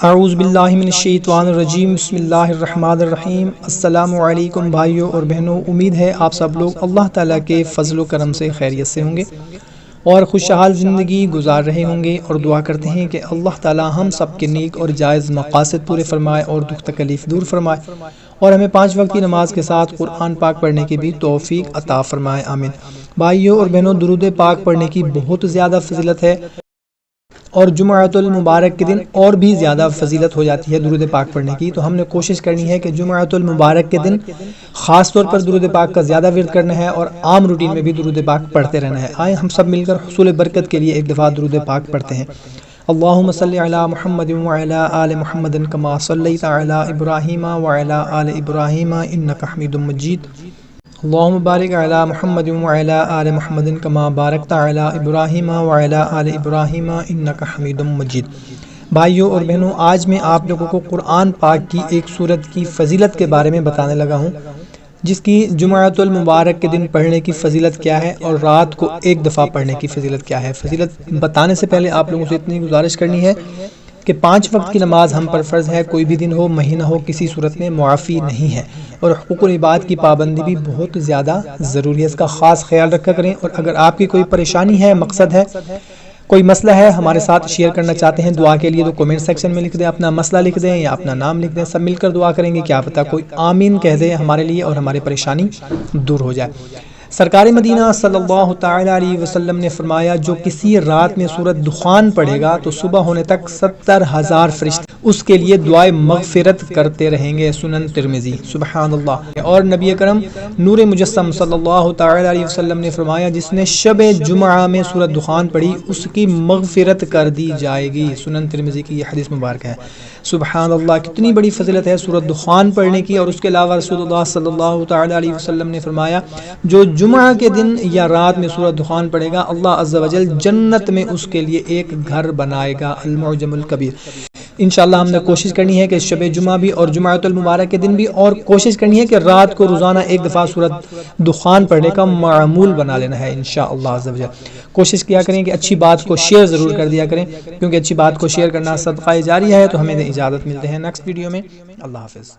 اعوذ باللہ من الشیطان الرجیم، بسم اللہ الرحمن الرحیم۔ السلام علیکم بھائیوں اور بہنوں، امید ہے آپ سب لوگ اللہ تعالیٰ کے فضل و کرم سے خیریت سے ہوں گے اور خوشحال زندگی گزار رہے ہوں گے، اور دعا کرتے ہیں کہ اللہ تعالیٰ ہم سب کے نیک اور جائز مقاصد پورے فرمائے اور دکھ تکلیف دور فرمائے، اور ہمیں 5 وقت کی نماز کے ساتھ قرآن پاک پڑھنے کی بھی توفیق عطا فرمائے، آمین۔ بھائیوں اور بہنوں، درود پاک پڑھنے کی بہت زیادہ فضیلت ہے، اور جمعۃ المبارک کے دن اور بھی زیادہ فضیلت ہو جاتی ہے درود پاک پڑھنے کی۔ تو ہم نے کوشش کرنی ہے کہ جمعۃ المبارک کے دن خاص طور پر درود پاک کا زیادہ ورد کرنا ہے، اور عام روٹین میں بھی درود پاک پڑھتے رہنا ہے۔ آئیں ہم سب مل کر حصول برکت کے لیے ایک دفعہ درود پاک پڑھتے ہیں۔ اللہم صلی علی محمد وعلی آل محمد کما صلیت علی ابراہیم وعلی آل ابراہیم انک حمید مجید۔ اللہم بارک علی محمد وعلی آل محمد کما بارکت علی ابراہیم وعلی آل ابراہیم انک حمید مجید۔ بھائیوں اور بہنوں، آج میں آپ لوگوں کو قرآن پاک کی ایک سورت کی فضیلت کے بارے میں بتانے لگا ہوں، جس کی جمعۃ المبارک کے دن پڑھنے کی فضیلت کیا ہے اور رات کو ایک دفعہ پڑھنے کی فضیلت کیا ہے۔ فضیلت بتانے سے پہلے آپ لوگوں سے اتنی گزارش کرنی ہے کہ 5 وقت کی نماز ہم پر فرض ہے، کوئی بھی دن ہو مہینہ ہو کسی صورت میں معافی نہیں ہے، اور حقوق العباد کی پابندی بھی بہت زیادہ ضروری ہے، اس کا خاص خیال رکھا کریں۔ اور اگر آپ کی کوئی پریشانی ہے، مقصد ہے، کوئی مسئلہ ہے ہمارے ساتھ شیئر کرنا چاہتے ہیں دعا کے لیے، تو کومنٹ سیکشن میں لکھ دیں، اپنا مسئلہ لکھ دیں یا اپنا نام لکھ دیں، سب مل کر دعا کریں گے، کیا پتہ کوئی آمین کہہ دے ہمارے لیے اور ہماری پریشانی دور ہو جائے۔ سرکار مدینہ صلی اللہ تعالی علیہ وسلم نے فرمایا، جو کسی رات میں سورۃ دخان پڑھے گا تو صبح ہونے تک 70,000 فرشتے اس کے لیے دعائے مغفرت کرتے رہیں گے، سنن ترمذی۔ سبحان اللہ۔ اور نبی کرم نور مجسم صلی اللہ تعالی علیہ وسلم نے فرمایا، جس نے شب جمعہ میں سورۃ دخان پڑھی اس کی مغفرت کر دی جائے گی، سنن ترمذی کی یہ حدیث مبارک ہے۔ سبحان اللہ، کتنی بڑی فضیلت ہے سورۃ دخان پڑھنے کی۔ اور اس کے علاوہ رسول اللہ صلی اللہ تعالی علیہ وسلم نے فرمایا، جو جمعہ کے دن یا رات میں سورۃ دخان پڑھے گا، اللہ عز و جل جنت میں اس کے لیے ایک گھر بنائے گا، المعجم الکبیر۔ انشاءاللہ ہم نے کوشش کرنی ہے کہ شب جمعہ بھی اور جمعۃ المبارک کے دن بھی، اور کوشش کرنی ہے کہ رات کو روزانہ ایک دفعہ سورۃ دخان پڑھنے کا معمول بنا لینا ہے انشاءاللہ عز و جل۔ کوشش کیا کریں کہ اچھی بات کو شیئر ضرور کر دیا کریں، کیونکہ اچھی بات کو شیئر کرنا صدقہ جاریہ ہے۔ تو ہمیں اجازت ملتے ہیں نیکسٹ ویڈیو میں، اللہ حافظ۔